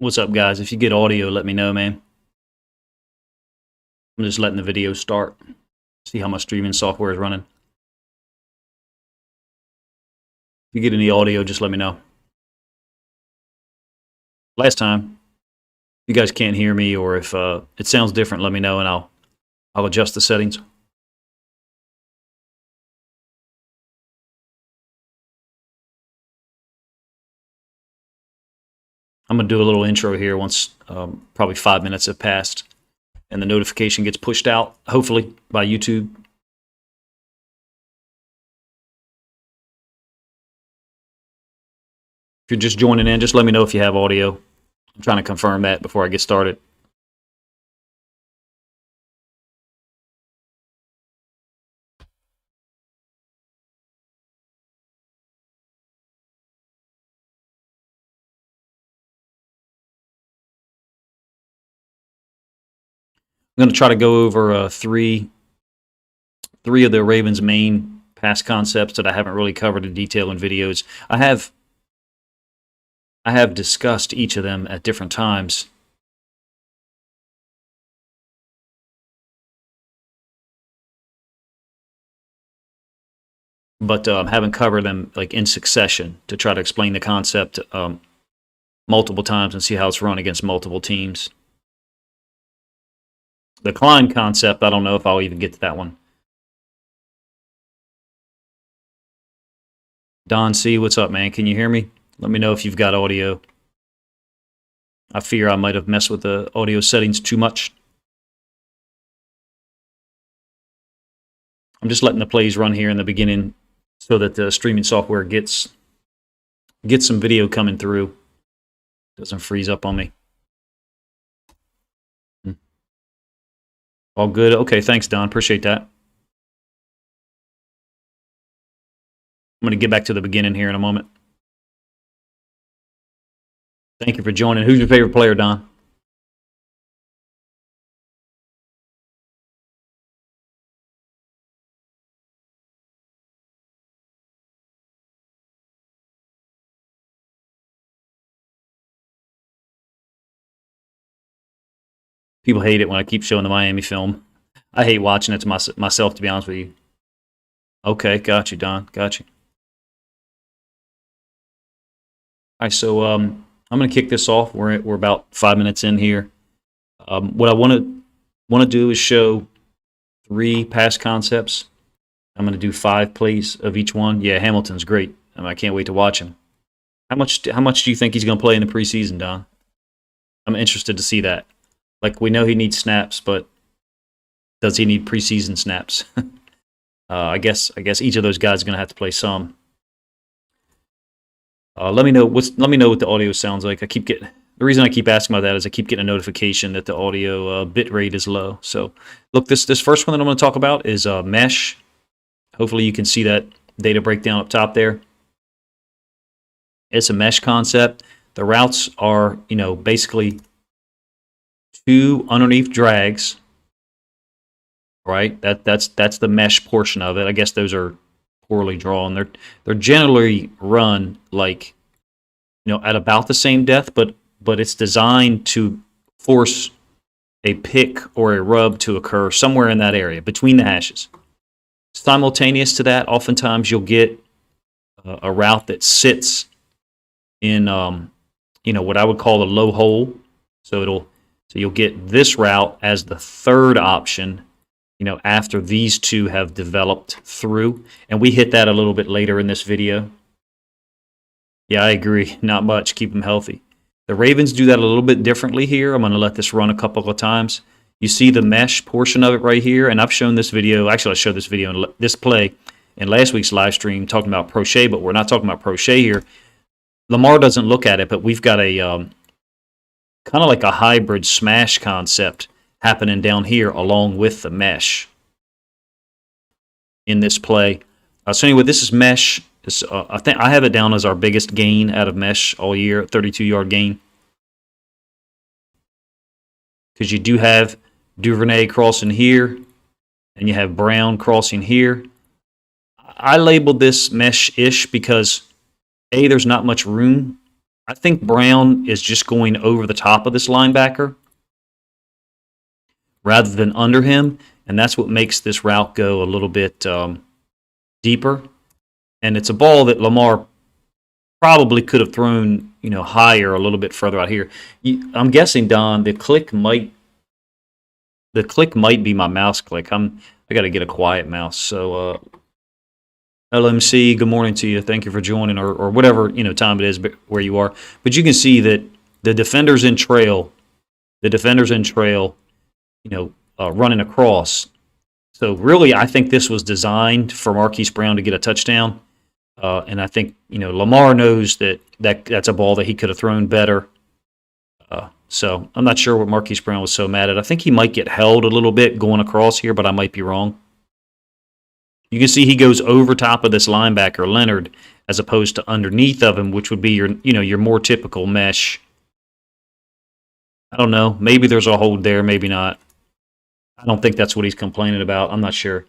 What's up, guys? If you get audio, let me know, man. I'm just letting the video start. See how my streaming software is running. If you get any audio, just let me know. Last time, if you guys can't hear me or if it sounds different, let me know and I'll adjust the settings. I'm going to do a little intro here once probably 5 minutes have passed and the notification gets pushed out, hopefully, by YouTube. If you're just joining in, just let me know if you have audio. I'm trying to confirm that before I get started. I'm going to try to go over three of the Ravens' main pass concepts that I haven't really covered in detail in videos. I have discussed each of them at different times. But haven't covered them like in succession to try to explain the concept multiple times and see how it's run against multiple teams. The Klein concept, I don't know if I'll even get to that one. Don C, what's up, man? Can you hear me? Let me know if you've got audio. I fear I might have messed with the audio settings too much. I'm just letting the plays run here in the beginning so that the streaming software gets some video coming through. Doesn't freeze up on me. All good? Okay, thanks, Don. Appreciate that. I'm going to get back to the beginning here in a moment. Thank you for joining. Who's your favorite player, Don? People hate it when I keep showing the Miami film. I hate watching it to myself, to be honest with you. Okay, got you, Don. Got you. All right, so I'm going to kick this off. We're about 5 minutes in here. What I want to do is show 3 pass concepts. I'm going to do 5 plays of each one. Yeah, Hamilton's great. I can't wait to watch him. How much do you think he's going to play in the preseason, Don? I'm interested to see that. Like, we know he needs snaps, but does he need preseason snaps? I guess each of those guys is going to have to play some. Let me know what the audio sounds like. The reason I keep asking about that is I keep getting a notification that the audio bit rate is low. So, look, this first one that I'm going to talk about is mesh. Hopefully, you can see that data breakdown up top there. It's a mesh concept. The routes are, basically 2 underneath drags, right? That's the mesh portion of it. I guess those are poorly drawn. They're generally run like, at about the same depth, but it's designed to force a pick or a rub to occur somewhere in that area between the hashes. Simultaneous to that, oftentimes you'll get a route that sits in what I would call a low hole. So you'll get this route as the third option, after these 2 have developed through. And we hit that a little bit later in this video. Yeah, I agree. Not much. Keep them healthy. The Ravens do that a little bit differently here. I'm going to let this run a couple of times. You see the mesh portion of it right here. And I've shown this video. Actually, I showed this video, this play in last week's live stream talking about Prochet, but we're not talking about Prochet here. Lamar doesn't look at it, but we've got a kind of like a hybrid smash concept happening down here along with the mesh in this play. So anyway, this is mesh. I think I have it down as our biggest gain out of mesh all year, 32-yard gain. Because you do have Duvernay crossing here, and you have Brown crossing here. I labeled this mesh-ish because, A, there's not much room I think Brown is just going over the top of this linebacker rather than under him, and that's what makes this route go a little bit deeper. And it's a ball that Lamar probably could have thrown, higher, a little bit further out here. I'm guessing, Don, the click might be my mouse click. I got to get a quiet mouse. So LMC, good morning to you. Thank you for joining, or whatever time it is where you are. But you can see that the defenders in trail, running across. So really, I think this was designed for Marquise Brown to get a touchdown. And I think Lamar knows that's a ball that he could have thrown better. So I'm not sure what Marquise Brown was so mad at. I think he might get held a little bit going across here, but I might be wrong. You can see he goes over top of this linebacker, Leonard, as opposed to underneath of him, which would be your more typical mesh. I don't know. Maybe there's a hold there, maybe not. I don't think that's what he's complaining about. I'm not sure.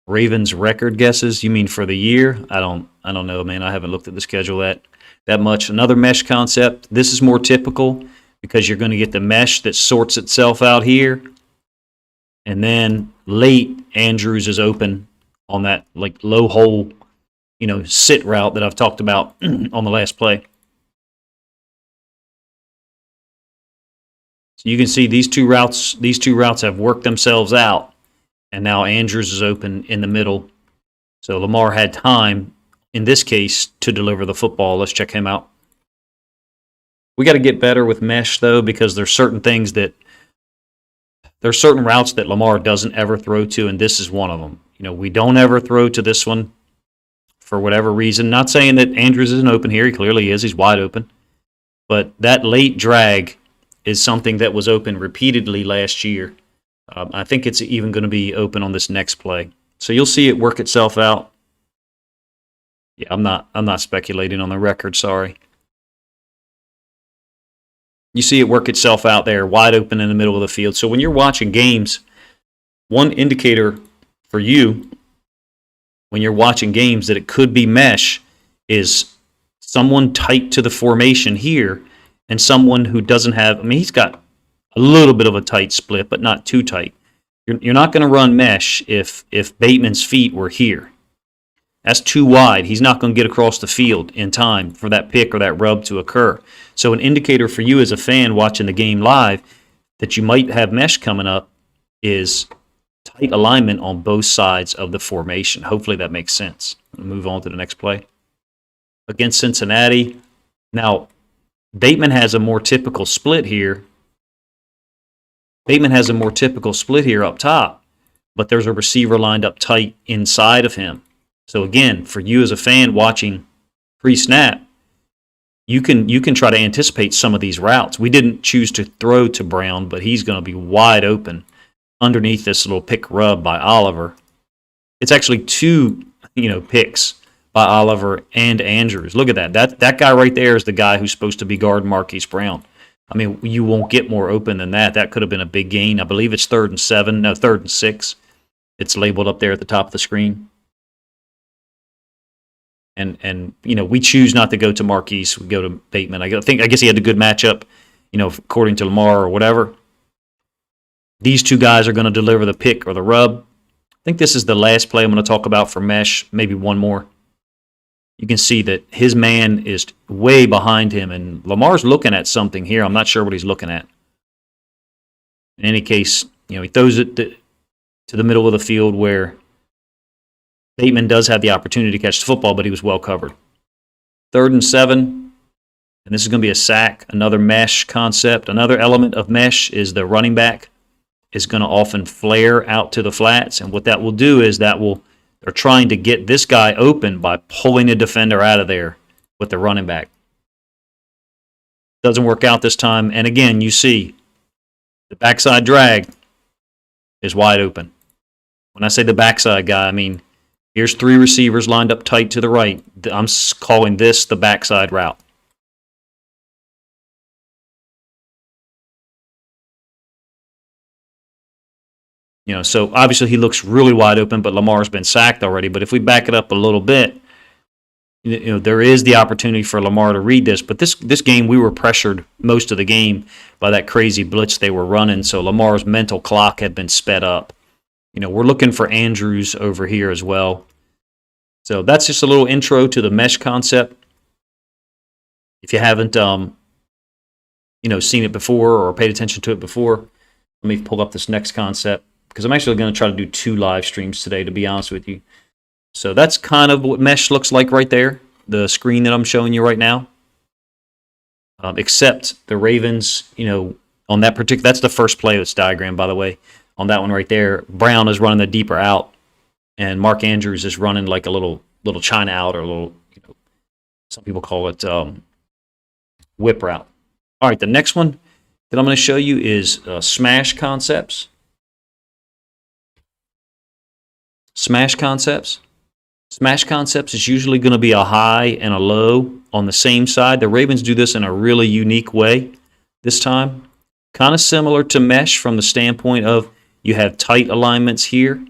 Ravens record guesses? You mean for the year? I don't know, man. I haven't looked at the schedule that much. Another mesh concept. This is more typical because you're going to get the mesh that sorts itself out here. And then late, Andrews is open on that low hole, sit route that I've talked about on the last play. So you can see these two routes have worked themselves out, and now Andrews is open in the middle. So Lamar had time, in this case, to deliver the football. Let's check him out. We got to get better with mesh, though, because there's certain routes that Lamar doesn't ever throw to, and this is one of them. We don't ever throw to this one for whatever reason. Not saying that Andrews isn't open here. He clearly is. He's wide open. But that late drag is something that was open repeatedly last year. I think it's even going to be open on this next play. So you'll see it work itself out. Yeah, I'm not speculating on the record, sorry. You see it work itself out there, wide open in the middle of the field. So when you're watching games, one indicator for you when you're watching games that it could be mesh is someone tight to the formation here and someone who doesn't have, he's got a little bit of a tight split, but not too tight. You're not going to run mesh if Bateman's feet were here. That's too wide. He's not going to get across the field in time for that pick or that rub to occur. So an indicator for you as a fan watching the game live that you might have mesh coming up is tight alignment on both sides of the formation. Hopefully that makes sense. We'll move on to the next play. Against Cincinnati. Now, Bateman has a more typical split here. Up top, but there's a receiver lined up tight inside of him. So again, for you as a fan watching pre-snap, you can try to anticipate some of these routes. We didn't choose to throw to Brown, but he's going to be wide open underneath this little pick rub by Oliver. It's actually two, picks by Oliver and Andrews. Look at that. That guy right there is the guy who's supposed to be guarding Marquise Brown. You won't get more open than that. That could have been a big gain. I believe it's 3rd and 7. No, 3rd and 6. It's labeled up there at the top of the screen. And we choose not to go to Marquise. We go to Bateman. I guess he had a good matchup, according to Lamar or whatever. These two guys are going to deliver the pick or the rub. I think this is the last play I'm going to talk about for mesh, maybe one more. You can see that his man is way behind him, and Lamar's looking at something here. I'm not sure what he's looking at. In any case, he throws it to the middle of the field where Bateman does have the opportunity to catch the football, but he was well covered. 3rd and 7, and this is going to be a sack. Another mesh concept. Another element of mesh is the running back is going to often flare out to the flats, and what that will do is they're trying to get this guy open by pulling a defender out of there with the running back. Doesn't work out this time, and again, you see the backside drag is wide open. When I say the backside guy, here's 3 receivers lined up tight to the right. I'm calling this the backside route. You know, so obviously he looks really wide open, but Lamar's been sacked already. But if we back it up a little bit, you know, there is the opportunity for Lamar to read this. But this game, we were pressured most of the game by that crazy blitz they were running. So Lamar's mental clock had been sped up. You know, we're looking for Andrews over here as well. So that's just a little intro to the mesh concept. If you haven't, you know, seen it before or paid attention to it before, let me pull up this next concept, because I'm actually going to try to do 2 live streams today, to be honest with you. So that's kind of what mesh looks like right there, the screen that I'm showing you right now. Except the Ravens, you know, on that particular, that's the first play of this diagram, by the way. On that one right there, Brown is running the deeper out, and Mark Andrews is running like a little China out, or a little, you know, some people call it whip route. All right, the next one that I'm going to show you is smash concepts. Smash concepts. Smash concepts is usually going to be a high and a low on the same side. The Ravens do this in a really unique way this time. Kind of similar to mesh from the standpoint of you have tight alignments here,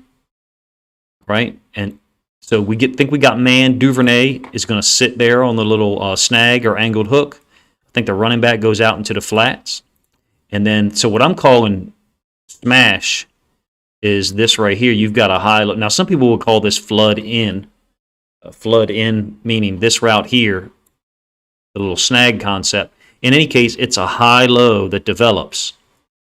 right? And so we think we got man. Duvernay is going to sit there on the little snag or angled hook. I think the running back goes out into the flats. And then, so what I'm calling smash is this right here. You've got a high low. Now, some people will call this flood in. Flood in meaning this route here, the little snag concept. In any case, it's a high-low that develops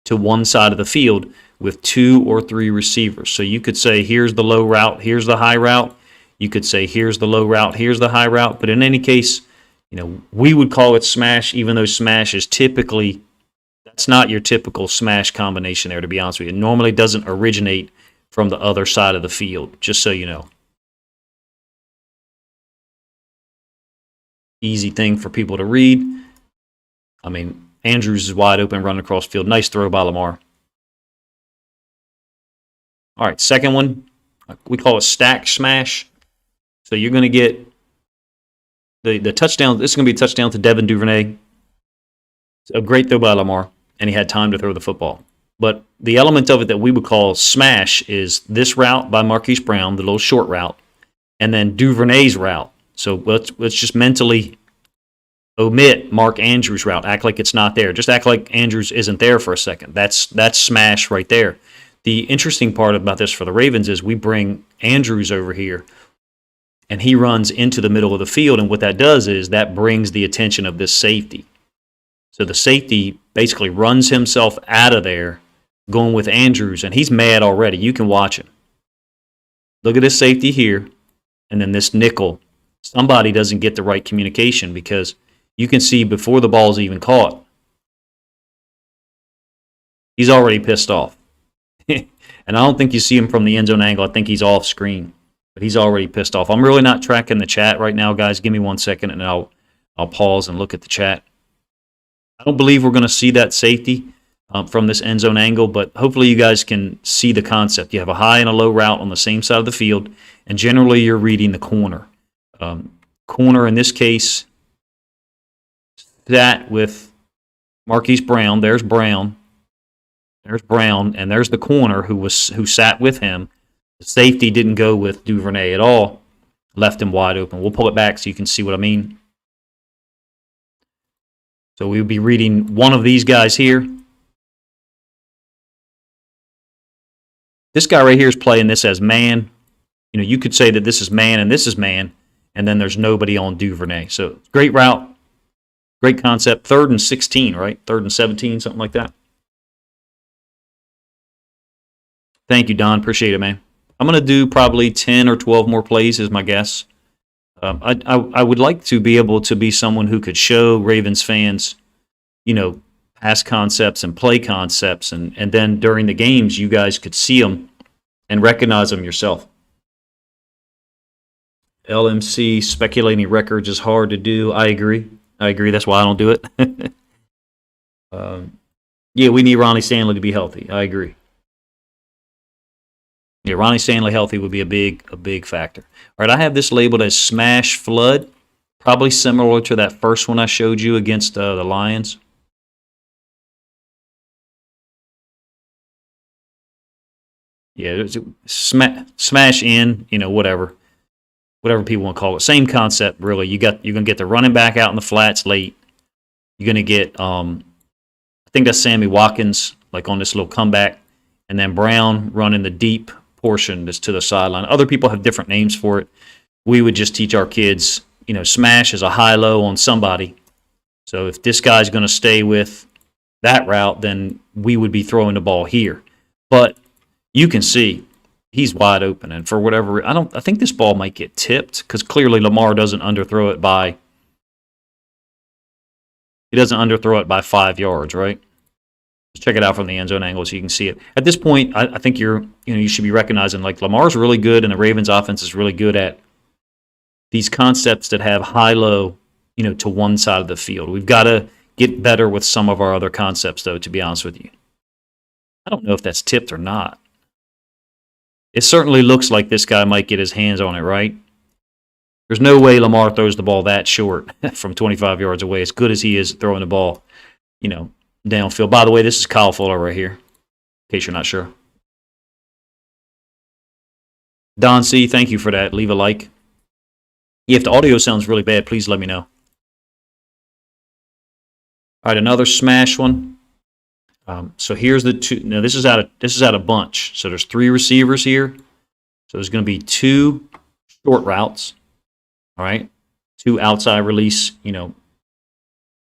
to one side of the field with 2 or 3 receivers. So you could say, here's the low route, here's the high route. You could say, here's the low route, here's the high route. But in any case, you know, we would call it smash, even though smash is typically, that's not your typical smash combination there, to be honest with you. It normally doesn't originate from the other side of the field, just so you know. Easy thing for people to read. I mean, Andrews is wide open, running across the field. Nice throw by Lamar. All right, second one, we call it stack smash. So you're going to get the touchdown. This is going to be a touchdown to Devin Duvernay. It's a great throw by Lamar, and he had time to throw the football. But the element of it that we would call smash is this route by Marquise Brown, the little short route, and then Duvernay's route. So let's just mentally omit Mark Andrews' route. Act like it's not there. Just act like Andrews isn't there for a second. That's smash right there. The interesting part about this for the Ravens is we bring Andrews over here, and he runs into the middle of the field, and what that does is that brings the attention of this safety. So the safety basically runs himself out of there, going with Andrews, and he's mad already. You can watch him. Look at this safety here, and then this nickel. Somebody doesn't get the right communication, because you can see before the ball's even caught, he's already pissed off. And I don't think you see him from the end zone angle. I think he's off screen, but he's already pissed off. I'm really not tracking the chat right now, guys. Give me 1 second, and I'll pause and look at the chat. I don't believe we're going to see that safety from this end zone angle, but hopefully you guys can see the concept. You have a high and a low route on the same side of the field, and generally you're reading the corner. Corner in this case, that with Marquise Brown. There's Brown. There's Brown, and there's the corner who sat with him. The safety didn't go with Duvernay at all. Left him wide open. We'll pull it back so you can see what I mean. So we'll be reading one of these guys here. This guy right here is playing this as man. You know, you could say that this is man and this is man, and then there's nobody on Duvernay. So great route, great concept. 3rd and 16, right? 3rd and 17, something like that. Thank you, Don. Appreciate it, man. I'm going to do probably 10 or 12 more plays is my guess. I would like to be able to be someone who could show Ravens fans, you know, pass concepts and play concepts, and then during the games you guys could see them and recognize them yourself. LMC speculating records is hard to do. I agree. That's why I don't do it. Yeah, we need Ronnie Stanley to be healthy. I agree. Yeah, Ronnie Stanley healthy would be a big factor. All right, I have this labeled as smash flood, probably similar to that first one I showed you against the Lions. Yeah, smash in, whatever people want to call it. Same concept, really. You're gonna get the running back out in the flats late. You're gonna get, I think that's Sammy Watkins, like on this little comeback, and then Brown running the deep portion that's to the sideline. Other people have different names for it. We would just teach our kids, smash is a high-low on somebody. So if this guy's going to stay with that route, then we would be throwing the ball here. But you can see he's wide open, and for whatever I think this ball might get tipped because clearly Lamar doesn't underthrow it by 5 yards, right? Let's check it out from the end zone angle so you can see it. At this point, I think you should be recognizing like Lamar's really good, and the Ravens offense is really good at these concepts that have high-low, to one side of the field. We've got to get better with some of our other concepts, though, to be honest with you. I don't know if that's tipped or not. It certainly looks like this guy might get his hands on it, right? There's no way Lamar throws the ball that short from 25 yards away, as good as he is throwing the ball, downfield. By the way, this is Kyle Fuller right here, in case you're not sure. Don C., thank you for that. Leave a like. If the audio sounds really bad, please let me know. All right, another smash one. So here's the two. Now this is out of bunch. So there's 3 receivers here. So there's going to be 2 short routes. All right, 2 outside release,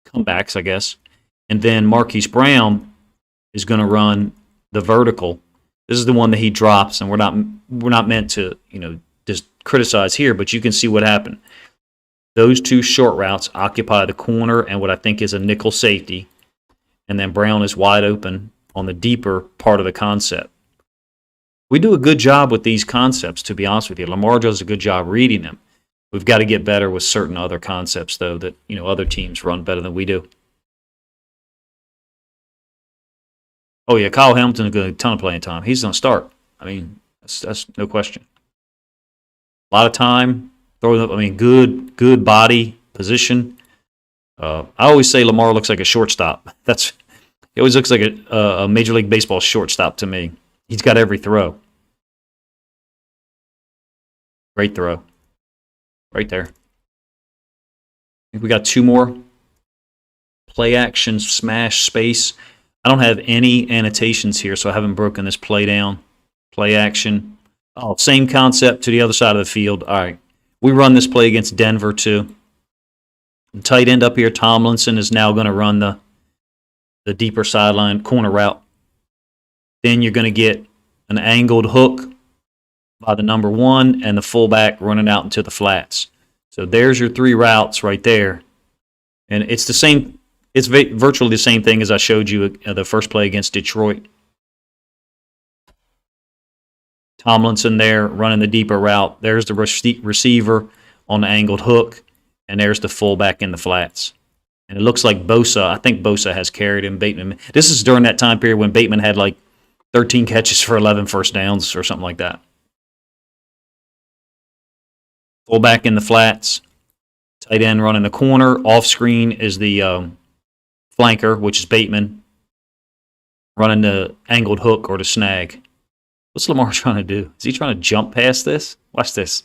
comebacks, I guess. And then Marquise Brown is going to run the vertical. This is the one that he drops, and we're not meant to, just criticize here, but you can see what happened. Those 2 short routes occupy the corner and what I think is a nickel safety, and then Brown is wide open on the deeper part of the concept. We do a good job with these concepts, to be honest with you. Lamar does a good job reading them. We've got to get better with certain other concepts, though, that other teams run better than we do. Oh, yeah, Kyle Hamilton's going to get a ton of playing time. He's going to start. I mean, that's no question. A lot of time. Good body position. I always say Lamar looks like a shortstop. It always looks like a Major League Baseball shortstop to me. He's got every throw. Great throw. Right there. I think we got 2 more. Play action, smash, space. I don't have any annotations here, so I haven't broken this play down. Play action. Oh, same concept to the other side of the field. All right. We run this play against Denver, too. The tight end up here, Tomlinson, is now going to run the deeper sideline corner route. Then you're going to get an angled hook by the number 1 and the fullback running out into the flats. So there's your 3 routes right there. And it's the same. It's virtually the same thing as I showed you the first play against Detroit. Tomlinson there running the deeper route. There's the receiver on the angled hook, and there's the fullback in the flats. And it looks like Bosa, I think Bosa has carried him. Bateman. This is during that time period when Bateman had like 13 catches for 11 first downs or something like that. Fullback in the flats. Tight end running the corner. Off screen is the flanker, which is Bateman, running the angled hook or the snag. What's Lamar trying to do? Is he trying to jump past this? Watch this.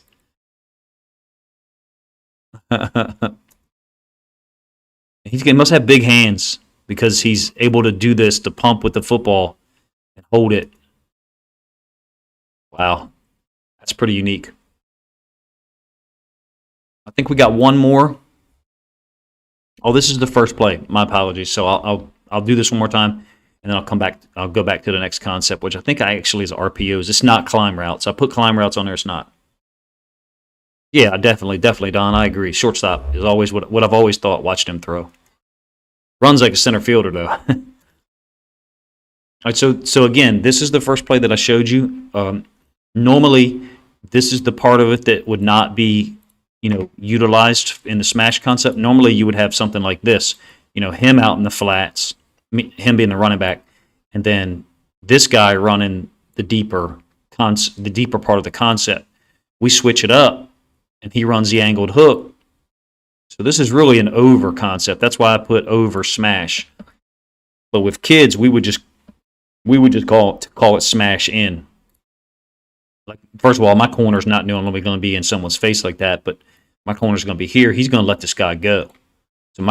He must have big hands because he's able to do this, to pump with the football and hold it. Wow. That's pretty unique. I think we got one more. Oh, this is the first play. My apologies. So I'll do this one more time, and then I'll come back. I'll go back to the next concept, which I think actually is RPOs. It's not climb routes. I put climb routes on there. It's not. Yeah, definitely, Don. I agree. Shortstop is always what I've always thought. Watched him throw. Runs like a center fielder, though. All right. So again, this is the first play that I showed you. Normally, this is the part of it that would not be, utilized in the smash concept. Normally, you would have something like this. Him out in the flats, him being the running back, and then this guy running the deeper part of the concept. We switch it up, and he runs the angled hook. So this is really an over concept. That's why I put over smash. But with kids, we would just call it smash in. Like, first of all, my corner's not normally going to be in someone's face like that, but my corner's going to be here. He's going to let this guy go. So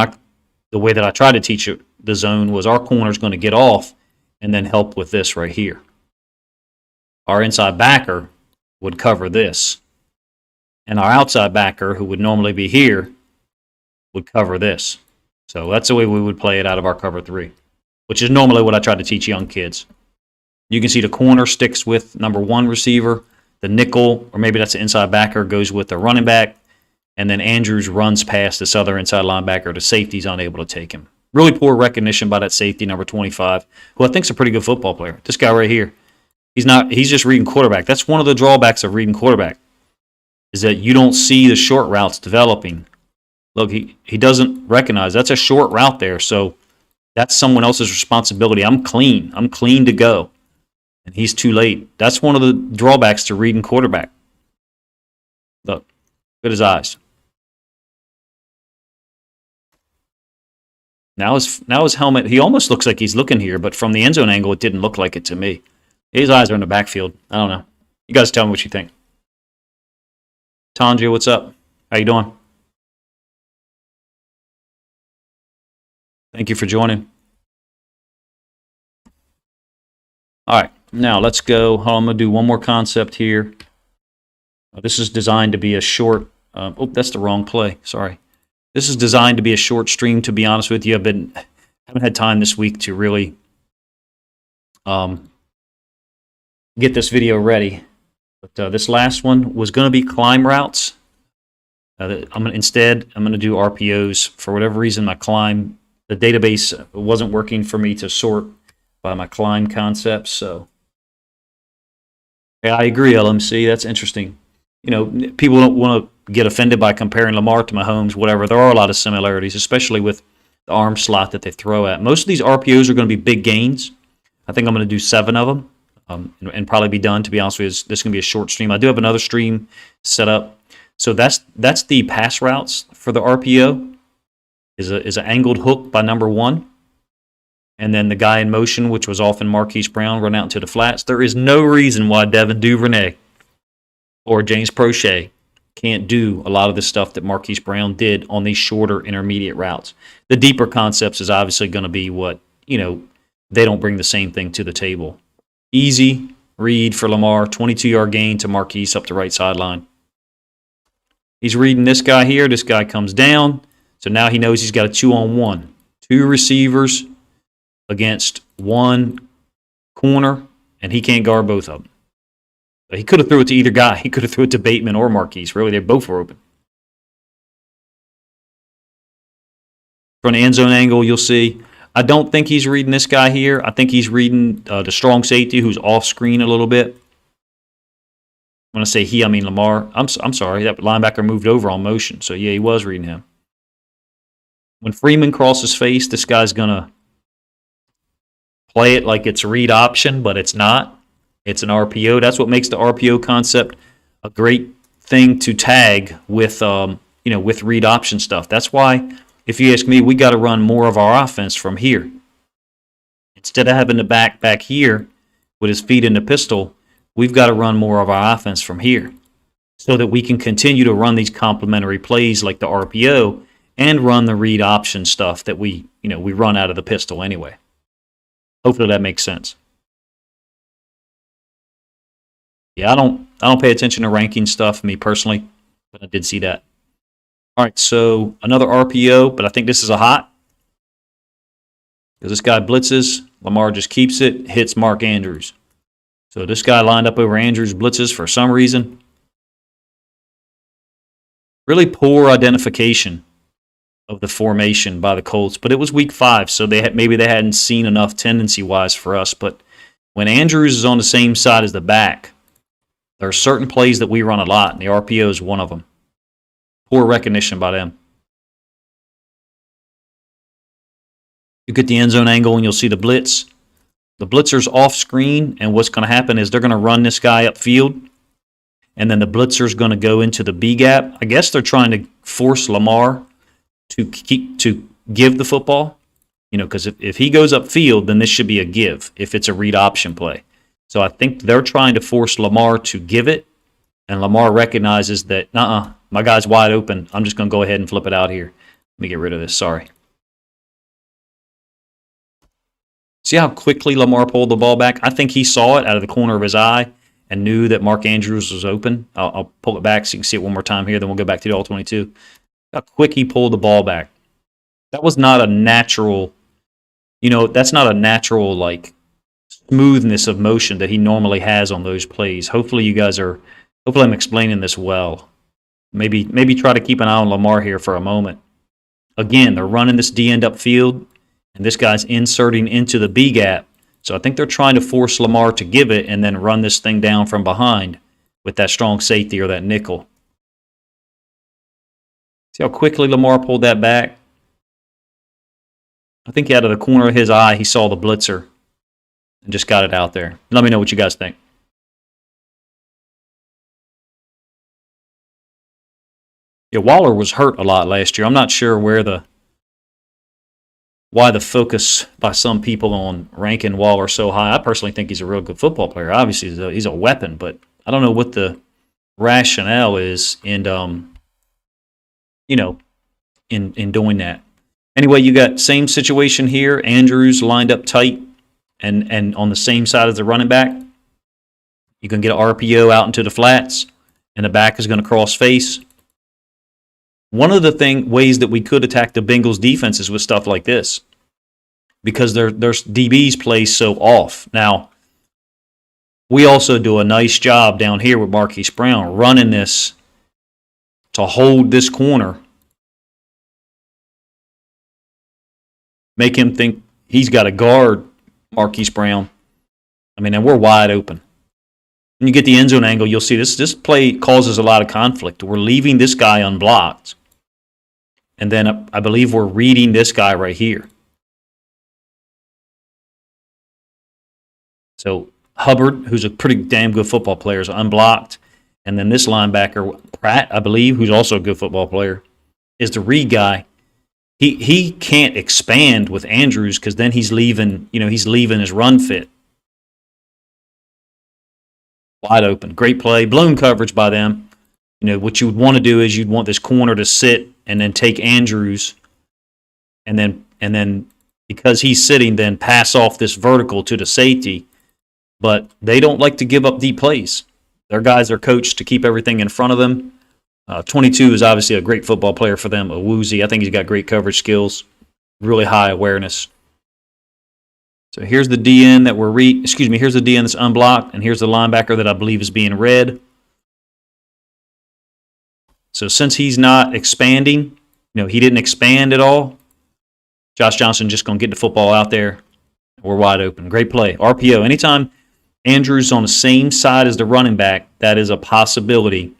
the way that I tried to teach it, the zone was our corner's going to get off and then help with this right here. Our inside backer would cover this. And our outside backer, who would normally be here, would cover this. So that's the way we would play it out of our cover 3, which is normally what I try to teach young kids. You can see the corner sticks with number 1 receiver. The nickel, or maybe that's the inside backer, goes with the running back. And then Andrews runs past this other inside linebacker. The safety's unable to take him. Really poor recognition by that safety, number 25, who I think is a pretty good football player. This guy right here, he's just reading quarterback. That's one of the drawbacks of reading quarterback, is that you don't see the short routes developing. Look, he doesn't recognize that's a short route there, so that's someone else's responsibility. I'm clean to go. And he's too late. That's one of the drawbacks to reading quarterback. Look, look at his eyes. Now his helmet, he almost looks like he's looking here, but from the end zone angle, it didn't look like it to me. His eyes are in the backfield. I don't know. You guys tell me what you think. Tanja, what's up? How you doing? Thank you for joining. All right, now let's go. I'm going to do one more concept here. This is designed to be a short. Oh, that's the wrong play. Sorry. This is designed to be a short stream. To be honest with you, haven't had time this week to really get this video ready. But this last one was going to be climb routes. Instead, I'm going to do RPOs. For whatever reason, the database wasn't working for me to sort by my climb concepts. So, yeah, I agree, LMC. That's interesting. You know, people don't want to get offended by comparing Lamar to Mahomes, whatever. There are a lot of similarities, especially with the arm slot that they throw at. Most of these RPOs are going to be big gains. I think I'm going to do 7 of them and probably be done, to be honest with you. This is going to be a short stream. I do have another stream set up. So that's the pass routes for the RPO. Is an angled hook by number 1. And then the guy in motion, which was often Marquise Brown, run out into the flats. There is no reason why Devin Duvernay or James Prochet can't do a lot of the stuff that Marquise Brown did on these shorter intermediate routes. The deeper concepts is obviously going to be what, they don't bring the same thing to the table. Easy read for Lamar, 22-yard gain to Marquise up the right sideline. He's reading this guy here. This guy comes down. So now he knows he's got a 2-on-1. 2 receivers against 1 corner, and he can't guard both of them. He could have threw it to either guy. He could have threw it to Bateman or Marquise. Really, they both were open. From the end zone angle, you'll see. I don't think he's reading this guy here. I think he's reading the strong safety who's off screen a little bit. When I say he, I mean Lamar. I'm sorry, that linebacker moved over on motion. So, yeah, he was reading him. When Freeman crosses face, this guy's going to play it like it's a read option, but it's not. It's an RPO. That's what makes the RPO concept a great thing to tag with, with read option stuff. That's why, if you ask me, we got to run more of our offense from here. Instead of having the back here with his feet in the pistol, we've got to run more of our offense from here so that we can continue to run these complementary plays like the RPO and run the read option stuff that we run out of the pistol anyway. Hopefully that makes sense. Yeah, I don't pay attention to ranking stuff, me personally, but I did see that. All right, so another RPO, but I think this is a hot. Because this guy blitzes, Lamar just keeps it, hits Mark Andrews. So this guy lined up over Andrews, blitzes for some reason. Really poor identification of the formation by the Colts, but it was week 5, so maybe they hadn't seen enough tendency-wise for us. But when Andrews is on the same side as the back, there are certain plays that we run a lot, and the RPO is one of them. Poor recognition by them. You get the end zone angle, and you'll see the blitz. The blitzer's off screen, and what's going to happen is they're going to run this guy upfield, and then the blitzer's going to go into the B gap. I guess they're trying to force Lamar to give the football, because if he goes upfield, then this should be a give if it's a read option play. So I think they're trying to force Lamar to give it, and Lamar recognizes that, my guy's wide open. I'm just going to go ahead and flip it out here. Let me get rid of this. Sorry. See how quickly Lamar pulled the ball back? I think he saw it out of the corner of his eye and knew that Mark Andrews was open. I'll pull it back so you can see it one more time here. Then we'll go back to the all-22. How quick he pulled the ball back. That was not a natural, that's not a natural, like, smoothness of motion that he normally has on those plays. Hopefully I'm explaining this well. Maybe try to keep an eye on Lamar here for a moment. Again, they're running this D-end upfield, and this guy's inserting into the B gap. So I think they're trying to force Lamar to give it and then run this thing down from behind with that strong safety or that nickel. See how quickly Lamar pulled that back? I think out of the corner of his eye, he saw the blitzer and just got it out there. Let me know what you guys think. Yeah, Waller was hurt a lot last year. I'm not sure why the focus by some people on ranking Waller so high. I personally think he's a real good football player. Obviously, he's a weapon, but I don't know what the rationale is in doing that. Anyway, you got same situation here. Andrews lined up tight and on the same side as the running back. You can get an RPO out into the flats, and the back is going to cross face. One of the ways that we could attack the Bengals defense is with stuff like this, because their DBs play so off. Now, we also do a nice job down here with Marquise Brown running this to hold this corner, make him think he's got to guard Marquise Brown. And we're wide open. When you get the end zone angle, you'll see this play causes a lot of conflict. We're leaving this guy unblocked. And then I believe we're reading this guy right here. So Hubbard, who's a pretty damn good football player, is unblocked. And then this linebacker, Pratt, I believe, who's also a good football player, is the read guy. He can't expand with Andrews because then he's leaving his run fit. Wide open. Great play. Blown coverage by them. What you would want to do is you'd want this corner to sit and then take Andrews and then because he's sitting, then pass off this vertical to the safety. But they don't like to give up deep plays. Their guys are coached to keep everything in front of them. 22 is obviously a great football player for them, Awuzie. I think he's got great coverage skills, really high awareness. So here's the DN that here's the DN that's unblocked, and here's the linebacker that I believe is being read. So since he's not expanding, he didn't expand at all, Josh Johnson just going to get the football out there. We're wide open. Great play. RPO. Anytime Andrews on the same side as the running back, that is a possibility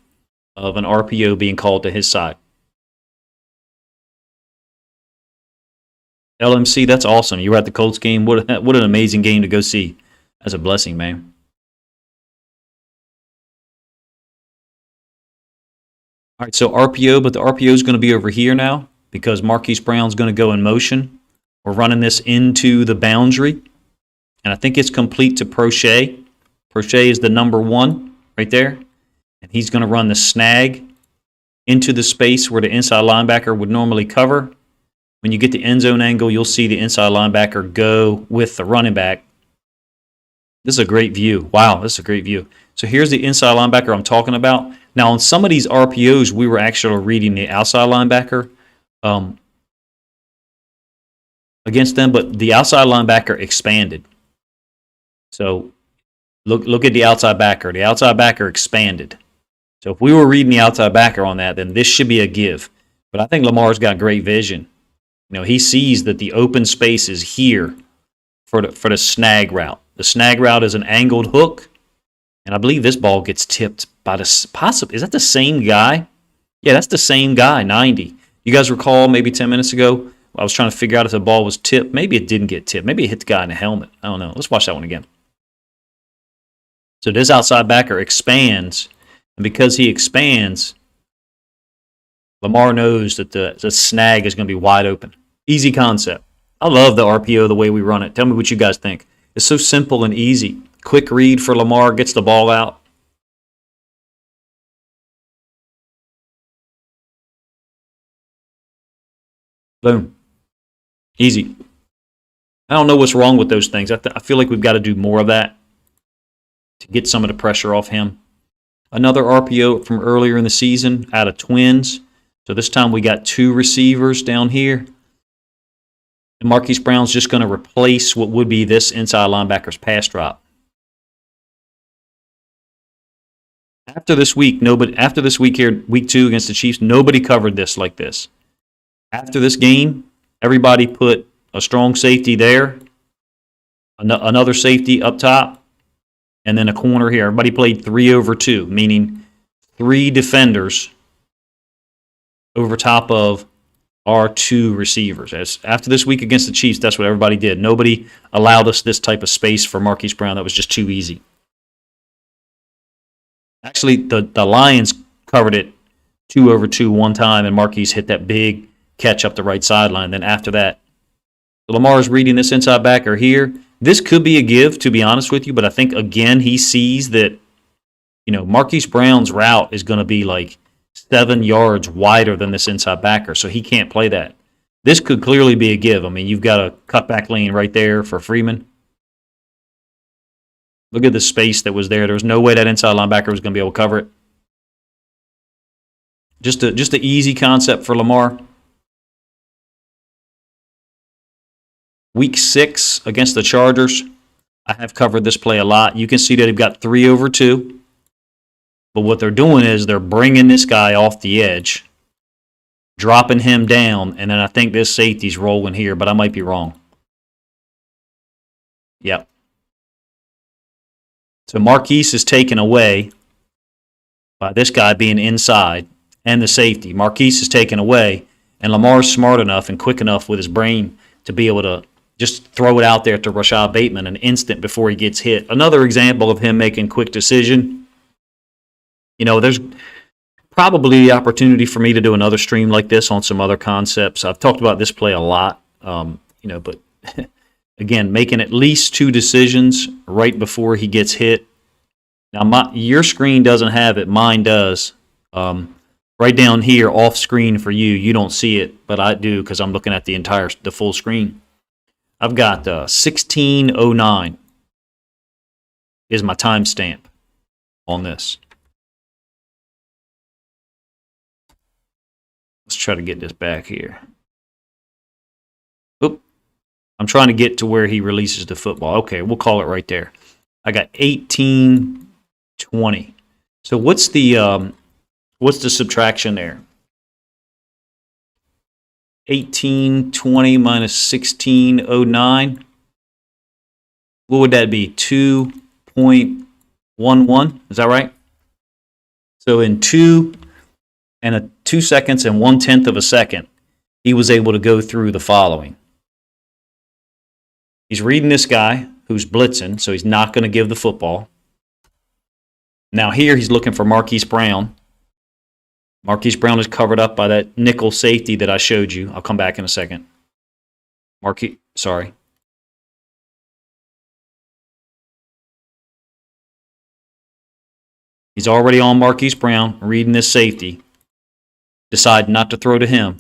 of an RPO being called to his side. LMC, that's awesome. You were at the Colts game. What an amazing game to go see. That's a blessing, man. All right, so RPO, but the RPO is going to be over here now because Marquise Brown's going to go in motion. We're running this into the boundary, and I think it's complete to Prochet. Prochet is the number 1 right there, and he's going to run the snag into the space where the inside linebacker would normally cover. When you get the end zone angle, you'll see the inside linebacker go with the running back. This is a great view. Wow, this is a great view. So here's the inside linebacker I'm talking about. Now, on some of these RPOs, we were actually reading the outside linebacker against them, but the outside linebacker expanded. So look at the outside backer. The outside backer expanded. So if we were reading the outside backer on that, then this should be a give. But I think Lamar's got great vision. He sees that the open space is here for the snag route. The snag route is an angled hook, and I believe this ball gets tipped by is that the same guy? Yeah, that's the same guy, 90. You guys recall maybe 10 minutes ago, I was trying to figure out if the ball was tipped. Maybe it didn't get tipped. Maybe it hit the guy in the helmet. I don't know. Let's watch that one again. So this outside backer expands, and because he expands, Lamar knows that the snag is going to be wide open. Easy concept. I love the RPO, the way we run it. Tell me what you guys think. It's so simple and easy. quick read for Lamar, gets the ball out. Boom. Easy. I don't know what's wrong with those things. I feel like we've got to do more of that to get some of the pressure off him. Another RPO from earlier in the season out of Twins. So this time we got 2 receivers down here. And Marquise Brown's just going to replace what would be this inside linebacker's pass drop. After this week here, week 2 against the Chiefs, nobody covered this like this. After this game, everybody put a strong safety there, another safety up top, and then a corner here. Everybody played 3 over 2, meaning 3 defenders over top of our 2 receivers. After this week against the Chiefs, that's what everybody did. Nobody allowed us this type of space for Marquise Brown. That was just too easy. Actually, the Lions covered it 2 over 2 one time, and Marquise hit that big catch up the right sideline. Then after that, Lamar's reading this inside backer here. This could be a give, to be honest with you, but I think, again, he sees that, Marquise Brown's route is going to be like 7 yards wider than this inside backer, so he can't play that. This could clearly be a give. I mean, you've got a cutback lane right there for Freeman. Look at the space that was there. There was no way that inside linebacker was going to be able to cover it. Just an easy concept for Lamar. Week 6 against the Chargers, I have covered this play a lot. You can see that they've got 3 over 2. But what they're doing is they're bringing this guy off the edge, dropping him down, and then I think this safety's rolling here, but I might be wrong. Yep. So Marquise is taken away by this guy being inside and the safety. Marquise is taken away, and Lamar's smart enough and quick enough with his brain to be able to just throw it out there to Rashad Bateman an instant before he gets hit. Another example of him making quick decision. There's probably the opportunity for me to do another stream like this on some other concepts. I've talked about this play a lot, but again, making at least 2 decisions right before he gets hit. Now, your screen doesn't have it. Mine does. Right down here, off screen for you, you don't see it, but I do because I'm looking at the full screen. I've got 16:09 is my timestamp on this. Let's try to get this back here. Oop. I'm trying to get to where he releases the football. Okay, we'll call it right there. I got 18:20. So what's the subtraction there? 18:20 minus 16:09. What would that be? 2.11. Is that right? So in 2 seconds and 1/10 of a second, he was able to go through the following. He's reading this guy who's blitzing, so he's not going to give the football. Now here he's looking for Marquise Brown. Marquise Brown is covered up by that nickel safety that I showed you. I'll come back in a second. Sorry. He's already on Marquise Brown, reading this safety. Decide not to throw to him,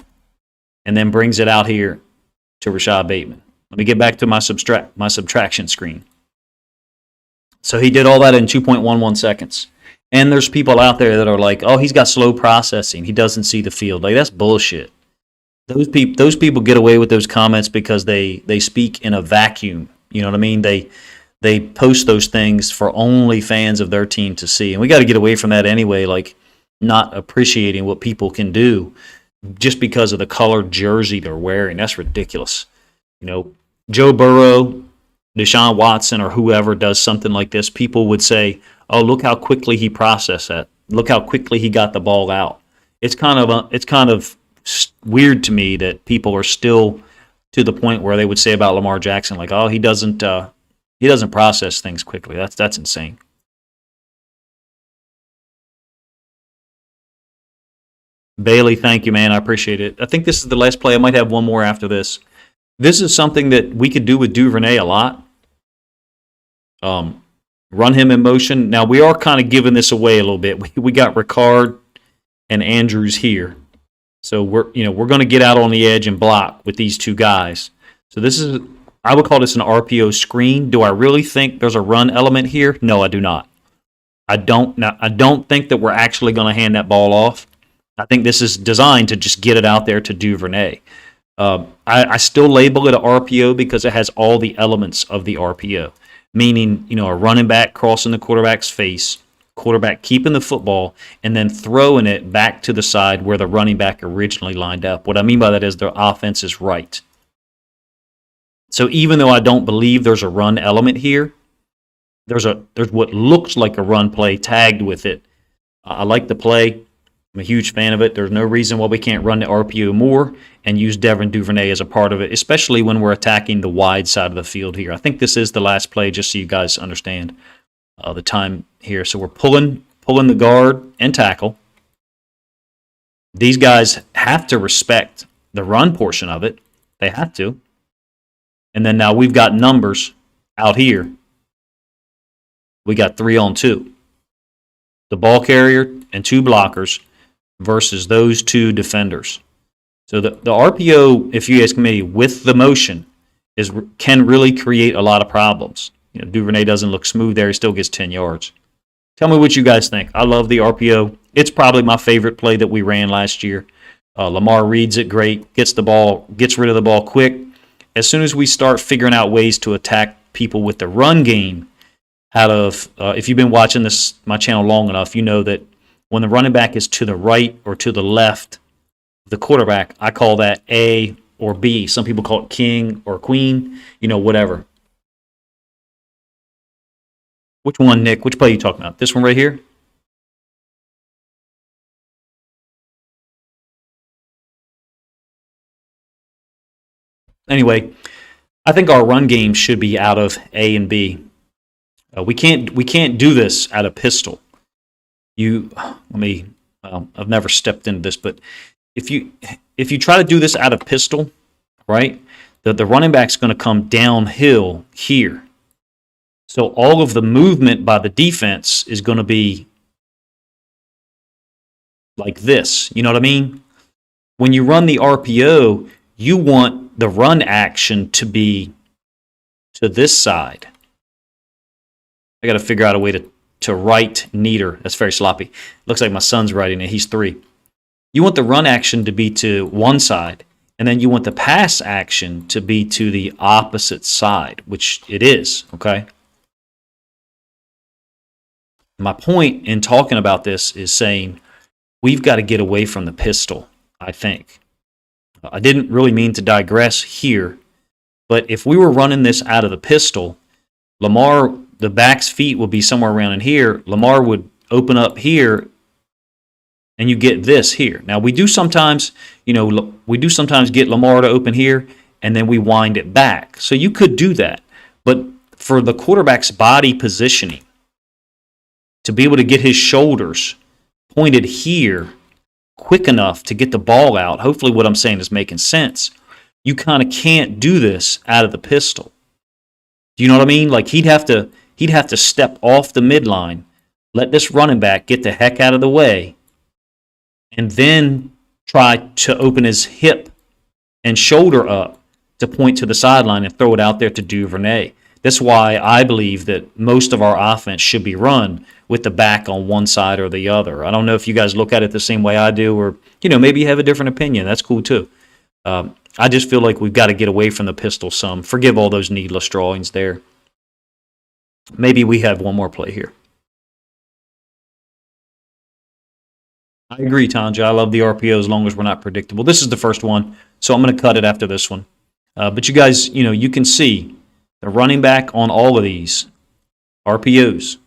and then brings it out here to Rashad Bateman. Let me get back to my subtraction screen. So he did all that in 2.11 seconds. And there's people out there that are like, oh, he's got slow processing. He doesn't see the field. Like, that's bullshit. Those people get away with those comments because they speak in a vacuum. You know what I mean? They post those things for only fans of their team to see. And we got to get away from that anyway, like not appreciating what people can do just because of the colored jersey they're wearing. That's ridiculous. Joe Burrow, Deshaun Watson, or whoever does something like this, people would say, oh, look how quickly he processed that. Look how quickly he got the ball out. It's kind of weird to me that people are still to the point where they would say about Lamar Jackson, like, oh, he doesn't process things quickly. That's insane. Bailey, thank you, man. I appreciate it. I think this is the last play. I might have one more after this. This is something that we could do with Duvernay a lot. Run him in motion. Now, we are kind of giving this away a little bit. We got Ricard and Andrews here. So we're going to get out on the edge and block with these two guys. So this is, I would call this an RPO screen. Do I really think there's a run element here? No, I do not. I don't think that we're actually going to hand that ball off. I think this is designed to just get it out there to Duvernay. I still label it a RPO because it has all the elements of the RPO, meaning a running back crossing the quarterback's face, quarterback keeping the football, and then throwing it back to the side where the running back originally lined up. What I mean by that is the offense is right. So even though I don't believe there's a run element here, there's what looks like a run play tagged with it. I like the play. I'm a huge fan of it. There's no reason why we can't run the RPO more and use Devin Duvernay as a part of it, especially when we're attacking the wide side of the field here. I think this is the last play, just so you guys understand the time here. So we're pulling the guard and tackle. These guys have to respect the run portion of it. They have to. And then now we've got numbers out here. We got 3-on-2. The ball carrier and two blockers versus those two defenders. So the RPO, if you ask me, with the motion, can really create a lot of problems. Duvernay doesn't look smooth there. He still gets 10 yards. Tell me what you guys think. I love the RPO. It's probably my favorite play that we ran last year. Lamar reads it great, gets rid of the ball quick. As soon as we start figuring out ways to attack people with the run game, if you've been watching my channel long enough, you know that when the running back is to the right or to the left of the quarterback, I call that A or B. Some people call it king or queen, whatever. Which one, Nick? Which play are you talking about? This one right here? Anyway, I think our run game should be out of A and B. We can't do this out of pistol. I've never stepped into this, but if you try to do this out of pistol, right, the running back's going to come downhill here. So all of the movement by the defense is going to be like this. You know what I mean? When you run the RPO, you want the run action to be to this side. I got to figure out a way to write neater. That's very sloppy. Looks like my son's writing it. He's 3. You want the run action to be to one side, and then you want the pass action to be to the opposite side, which it is, okay? My point in talking about this is saying we've got to get away from the pistol, I think. I didn't really mean to digress here, but if we were running this out of the pistol, Lamar, the back's feet will be somewhere around in here. Lamar would open up here, and you get this here. Now, we do sometimes get Lamar to open here, and then we wind it back. So you could do that. But for the quarterback's body positioning, to be able to get his shoulders pointed here quick enough to get the ball out, hopefully what I'm saying is making sense, you kind of can't do this out of the pistol. Do you know what I mean? Like he'd have to step off the midline, let this running back get the heck out of the way, and then try to open his hip and shoulder up to point to the sideline and throw it out there to Duvernay. That's why I believe that most of our offense should be run with the back on one side or the other. I don't know if you guys look at it the same way I do, or maybe you have a different opinion. That's cool too. I just feel like we've got to get away from the pistol some. Forgive all those needless drawings there. Maybe we have one more play here. I agree, Tanja. I love the RPO as long as we're not predictable. This is the first one, so I'm going to cut it after this one. But you guys, you can see the running back on all of these RPOs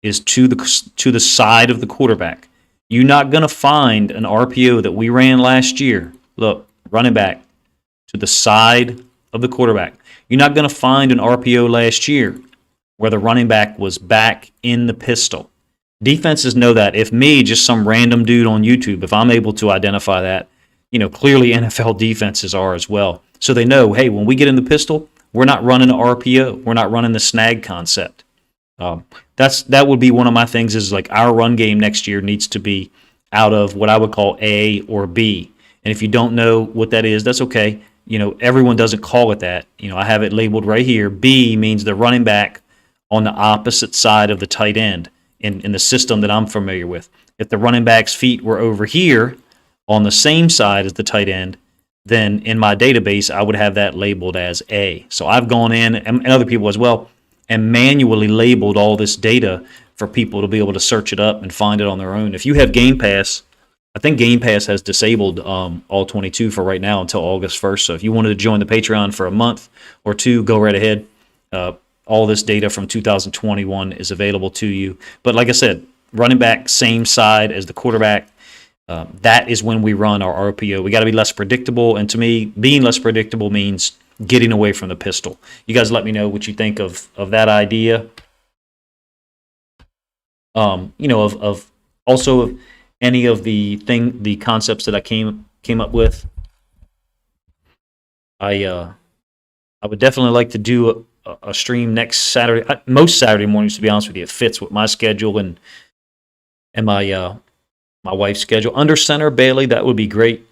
is to the side of the quarterback. You're not going to find an RPO that we ran last year. Look, running back to the side of the quarterback. You're not going to find an RPO last year where the running back was back in the pistol. Defenses know that. If me, just some random dude on YouTube, if I'm able to identify that, clearly NFL defenses are as well. So they know, hey, when we get in the pistol, we're not running an RPO. We're not running the snag concept. That would be one of my things. Is like our run game next year needs to be out of what I would call A or B. And if you don't know what that is, that's okay. Everyone doesn't call it that. I have it labeled right here. B means the running back on the opposite side of the tight end in the system that I'm familiar with. If the running back's feet were over here on the same side as the tight end, then in my database, I would have that labeled as A. So I've gone in, and other people as well, and manually labeled all this data for people to be able to search it up and find it on their own. If you have Game Pass, I think Game Pass has disabled all 22 for right now until August 1st. So if you wanted to join the Patreon for a month or two, go right ahead. All this data from 2021 is available to you. But like I said, running back same side as the quarterback. That is when we run our RPO. We got to be less predictable, and to me, being less predictable means getting away from the pistol. You guys, let me know what you think of that idea. Of also of any of the concepts that I came up with. I would definitely like to do a stream next Saturday. Most Saturday mornings, to be honest with you, it fits with my schedule and my wife's schedule. Under center, Bailey, that would be great.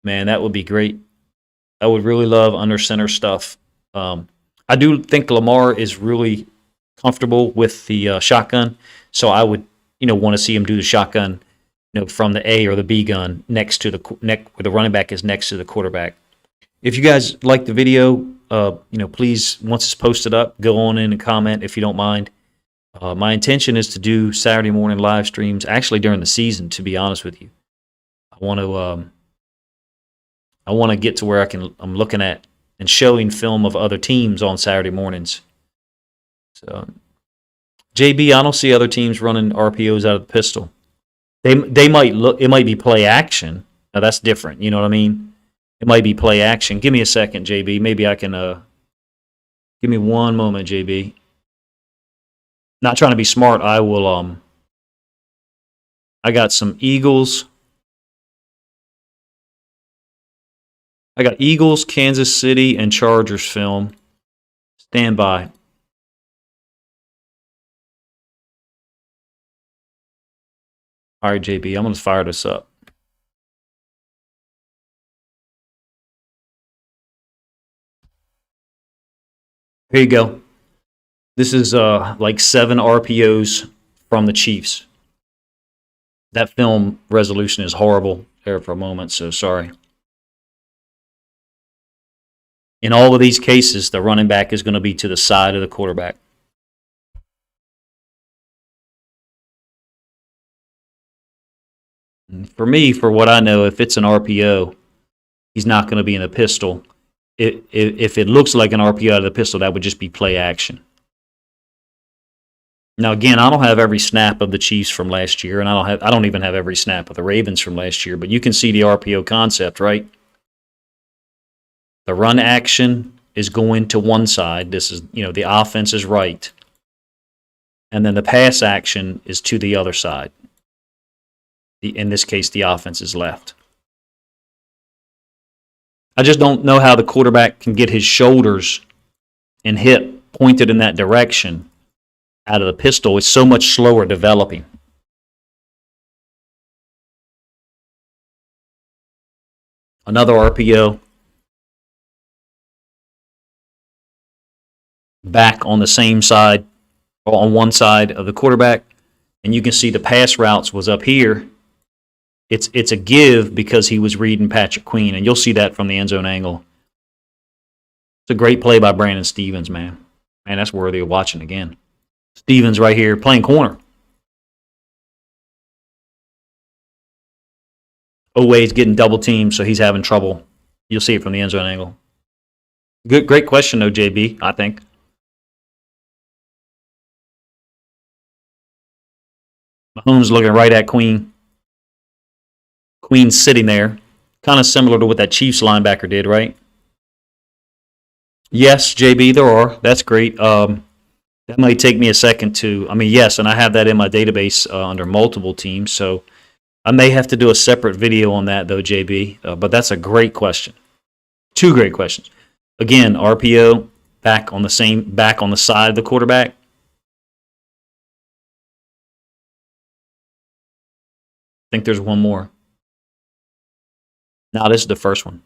Man, that would be great. I would really love under center stuff. I do think Lamar is really comfortable with the shotgun, so I would want to see him do the shotgun from the A or the B gun next to where the running back is next to the quarterback. If you guys like the video, please, once it's posted up, go on in and comment if you don't mind. My intention is to do Saturday morning live streams, actually during the season, to be honest with you. I want to get to where I'm looking at and showing film of other teams on Saturday mornings. So, JB, I don't see other teams running RPOs out of the pistol. They might look. It might be play action. Now that's different. You know what I mean? It might be play action. Give me a second, JB. Maybe I can. Give me one moment, JB. Not trying to be smart. I will. I got some Eagles. I got Eagles, Kansas City, and Chargers film. Stand by. All right, JB, I'm going to fire this up. Here you go. This is like 7 RPOs from the Chiefs. That film resolution is horrible there for a moment, so sorry. In all of these cases, the running back is going to be to the side of the quarterback. For me, for what I know, if it's an RPO, he's not going to be in a pistol. If it looks like an RPO out of the pistol, that would just be play action. Now, again, I don't have every snap of the Chiefs from last year, and I don't even have every snap of the Ravens from last year. But you can see the RPO concept, right? The run action is going to one side. This is, the offense is right, and then the pass action is to the other side. In this case, the offense is left. I just don't know how the quarterback can get his shoulders and hip pointed in that direction out of the pistol. It's so much slower developing. Another RPO. Back on the same side, or on one side of the quarterback. And you can see the pass routes was up here. It's a give because he was reading Patrick Queen, and you'll see that from the end zone angle. It's a great play by Brandon Stevens, man. Man, that's worthy of watching again. Stevens right here playing corner. Oway's getting double teamed, so he's having trouble. You'll see it from the end zone angle. Great question, though, JB, I think. Mahomes looking right at Queen. Queen's sitting there. Kind of similar to what that Chiefs linebacker did, right? Yes, JB, there are. That's great. That might take me a second to... yes, and I have that in my database under multiple teams, so I may have to do a separate video on that, though, JB. But that's a great question. 2 great questions. Again, RPO back on the side of the quarterback. think there's one more. No, this is the first one.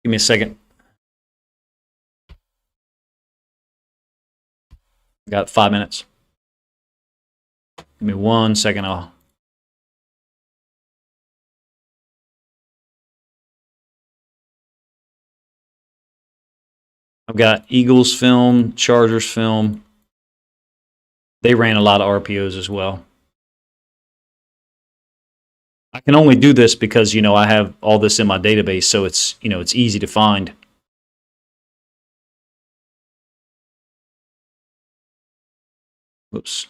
Give me a second. Got 5 minutes. Give me 1 second. I've got Eagles film, Chargers film. They ran a lot of RPOs as well. I can only do this because, I have all this in my database, so it's, it's easy to find. Oops.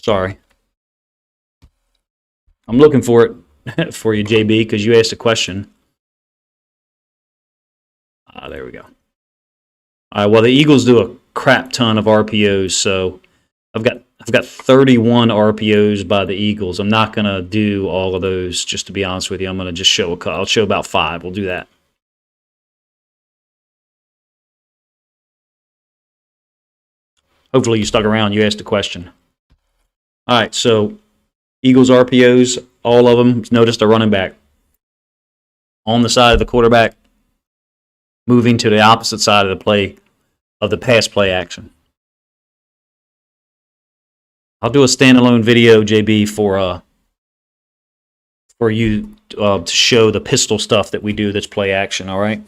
Sorry. I'm looking for it for you, JB, because you asked a question. There we go. All right, well, the Eagles do a crap ton of RPOs, so I've got 31 RPOs by the Eagles. I'm not going to do all of those, just to be honest with you. I'm going to just show I'll show about 5. We'll do that. Hopefully you stuck around. You asked a question. All right, so Eagles RPOs, all of them. Notice the running back on the side of the quarterback, moving to the opposite side of the pass play action. I'll do a standalone video, JB, for you to show the pistol stuff that we do that's play action, all right?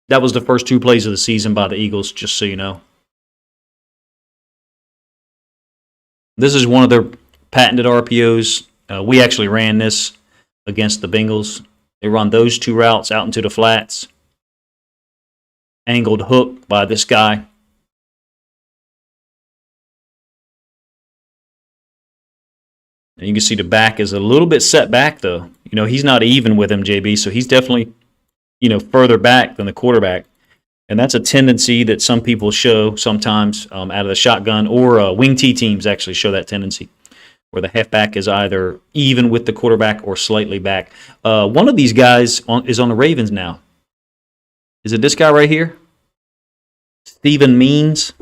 That was the first 2 plays of the season by the Eagles, just so you know. This is one of their patented RPOs. We actually ran this against the Bengals. They run those 2 routes out into the flats. Angled hook by this guy. And you can see the back is a little bit set back, though. He's not even with him, JB, so he's definitely, further back than the quarterback. And that's a tendency that some people show sometimes out of the shotgun, or wing T teams actually show that tendency, where the halfback is either even with the quarterback or slightly back. One of these guys is on the Ravens now. Is it this guy right here? Steven Means?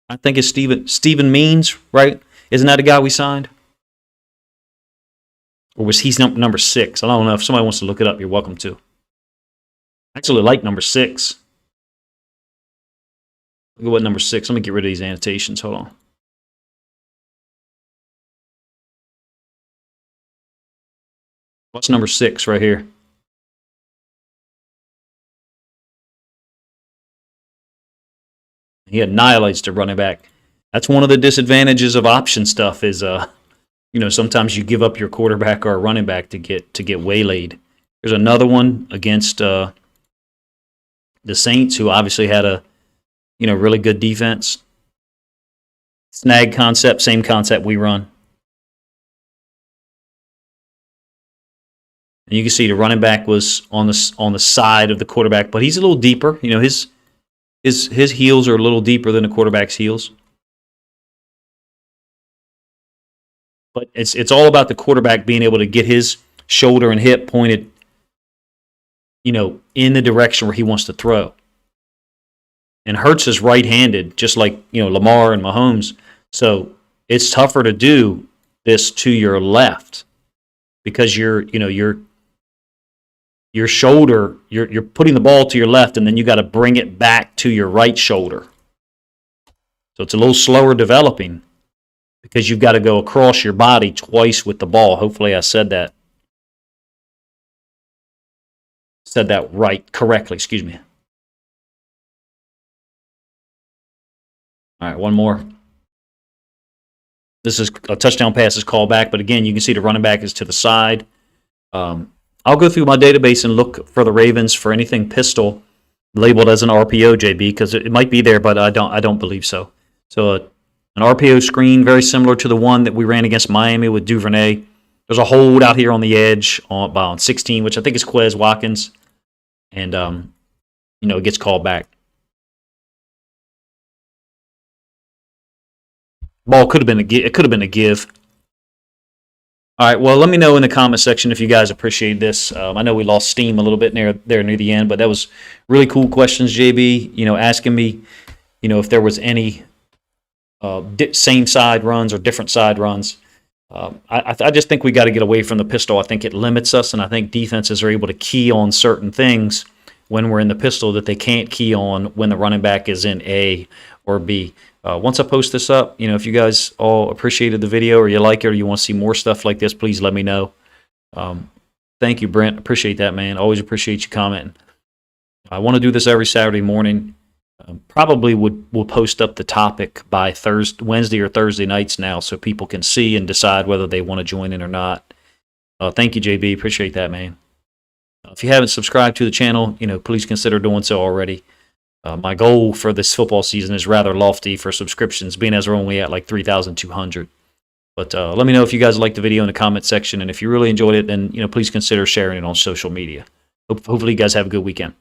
I think it's Steven Means, right? Isn't that the guy we signed? Or was he number 6? I don't know. If somebody wants to look it up, you're welcome to. I actually like number 6. Look at what number 6. Let me get rid of these annotations. Hold on. What's number 6 right here? He annihilates the running back. That's one of the disadvantages of option stuff is, sometimes you give up your quarterback or a running back to get waylaid. There's another one against the Saints, who obviously had a really good defense. Snag concept, same concept we run. And you can see the running back was on the side of the quarterback, but he's a little deeper. His heels are a little deeper than the quarterback's heels. But it's all about the quarterback being able to get his shoulder and hip pointed, in the direction where he wants to throw. And Hurts is right-handed, just like Lamar and Mahomes. So it's tougher to do this to your left because your shoulder, you're putting the ball to your left, and then you got to bring it back to your right shoulder. So it's a little slower developing because you've got to go across your body twice with the ball. Hopefully, I said that right, correctly. Excuse me. All right, one more. This is a touchdown pass is called back, but again, you can see the running back is to the side. I'll go through my database and look for the Ravens for anything pistol labeled as an RPO, JB, because it might be there, but I don't believe so. So an RPO screen very similar to the one that we ran against Miami with Duvernay. There's a hold out here on the edge on 16, which I think is Quez Watkins. and it gets called back. Ball could have been it could have been a give. All right, well, let me know in the comment section if you guys appreciate this. I know we lost steam a little bit near the end, but that was really cool questions, JB. Asking me, if there was any same side runs or different side runs. I just think we got to get away from the pistol. I think it limits us, and I think defenses are able to key on certain things when we're in the pistol that they can't key on when the running back is in A or B. Once I post this up, if you guys all appreciated the video or you like it or you want to see more stuff like this, please let me know. Thank you, Brent. Appreciate that, man. Always appreciate you commenting. I want to do this every Saturday morning. Probably will post up the topic by Wednesday or Thursday nights now so people can see and decide whether they want to join in or not. Thank you, JB. Appreciate that, man. If you haven't subscribed to the channel, please consider doing so already. My goal for this football season is rather lofty for subscriptions, being as we're only at like 3,200. But let me know if you guys liked the video in the comment section, and if you really enjoyed it, then please consider sharing it on social media. Hopefully you guys have a good weekend.